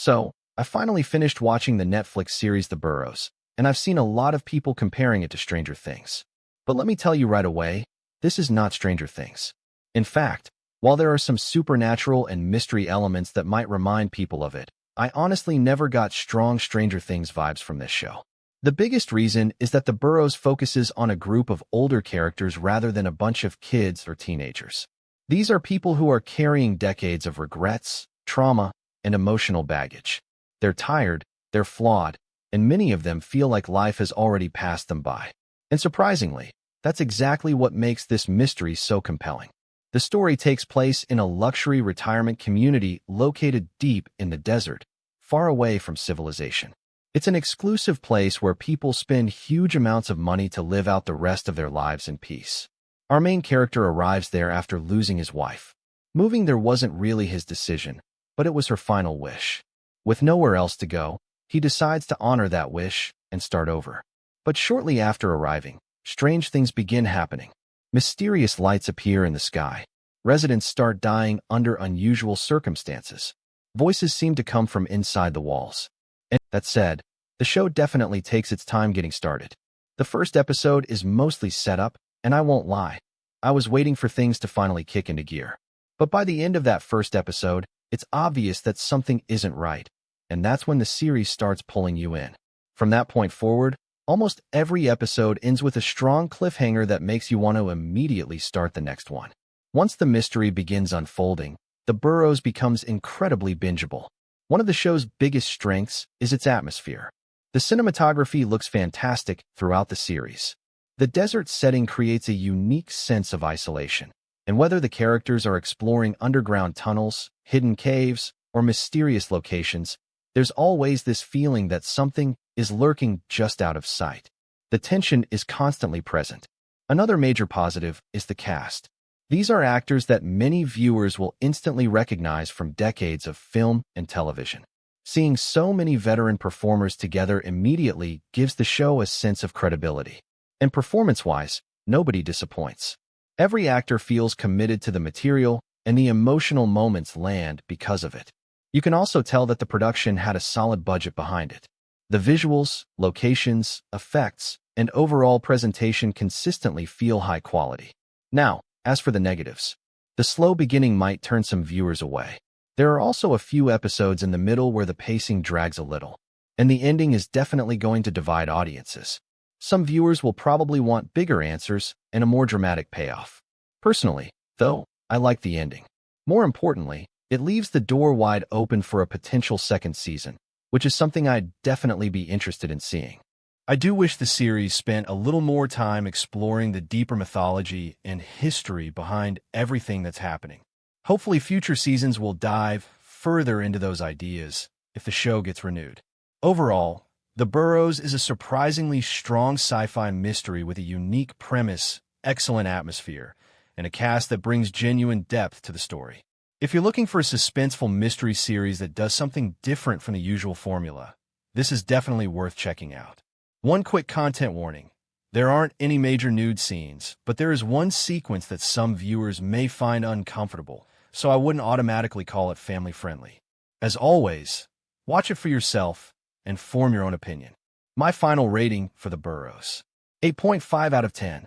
So, I finally finished watching the Netflix series The Boroughs, and I've seen a lot of people comparing it to Stranger Things. But let me tell you right away, this is not Stranger Things. In fact, while there are some supernatural and mystery elements that might remind people of it, I honestly never got strong Stranger Things vibes from this show. The biggest reason is that The Boroughs focuses on a group of older characters rather than a bunch of kids or teenagers. These are people who are carrying decades of regrets, trauma, and emotional baggage. They're tired, they're flawed, and many of them feel like life has already passed them by. And surprisingly, that's exactly what makes this mystery so compelling. The story takes place in a luxury retirement community located deep in the desert, far away from civilization. It's an exclusive place where people spend huge amounts of money to live out the rest of their lives in peace. Our main character arrives there after losing his wife. Moving there wasn't really his decision, but it was her final wish. With nowhere else to go, he decides to honor that wish and start over. But shortly after arriving, strange things begin happening. Mysterious lights appear in the sky. Residents start dying under unusual circumstances. Voices seem to come from inside the walls. And that said, the show definitely takes its time getting started. The first episode is mostly set up, and I won't lie, I was waiting for things to finally kick into gear. But by the end of that first episode, it's obvious that something isn't right, and that's when the series starts pulling you in. From that point forward, almost every episode ends with a strong cliffhanger that makes you want to immediately start the next one. Once the mystery begins unfolding, The Boroughs becomes incredibly bingeable. One of the show's biggest strengths is its atmosphere. The cinematography looks fantastic throughout the series. The desert setting creates a unique sense of isolation, and whether the characters are exploring underground tunnels, hidden caves, or mysterious locations, there's always this feeling that something is lurking just out of sight. The tension is constantly present. Another major positive is the cast. These are actors that many viewers will instantly recognize from decades of film and television. Seeing so many veteran performers together immediately gives the show a sense of credibility. And performance-wise, nobody disappoints. Every actor feels committed to the material, and the emotional moments land because of it. You can also tell that the production had a solid budget behind it. The visuals, locations, effects, and overall presentation consistently feel high quality. Now, as for the negatives, the slow beginning might turn some viewers away. There are also a few episodes in the middle where the pacing drags a little, and the ending is definitely going to divide audiences. Some viewers will probably want bigger answers and a more dramatic payoff. Personally, though, I like the ending. More importantly, it leaves the door wide open for a potential second season, which is something I'd definitely be interested in seeing. I do wish the series spent a little more time exploring the deeper mythology and history behind everything that's happening. Hopefully future seasons will dive further into those ideas if the show gets renewed. Overall, The Boroughs is a surprisingly strong sci-fi mystery with a unique premise, excellent atmosphere, and a cast that brings genuine depth to the story. If you're looking for a suspenseful mystery series that does something different from the usual formula, this is definitely worth checking out. One quick content warning. There aren't any major nude scenes, but there is one sequence that some viewers may find uncomfortable, so I wouldn't automatically call it family-friendly. As always, watch it for yourself and form your own opinion. My final rating for The Boroughs: 8.5 out of 10.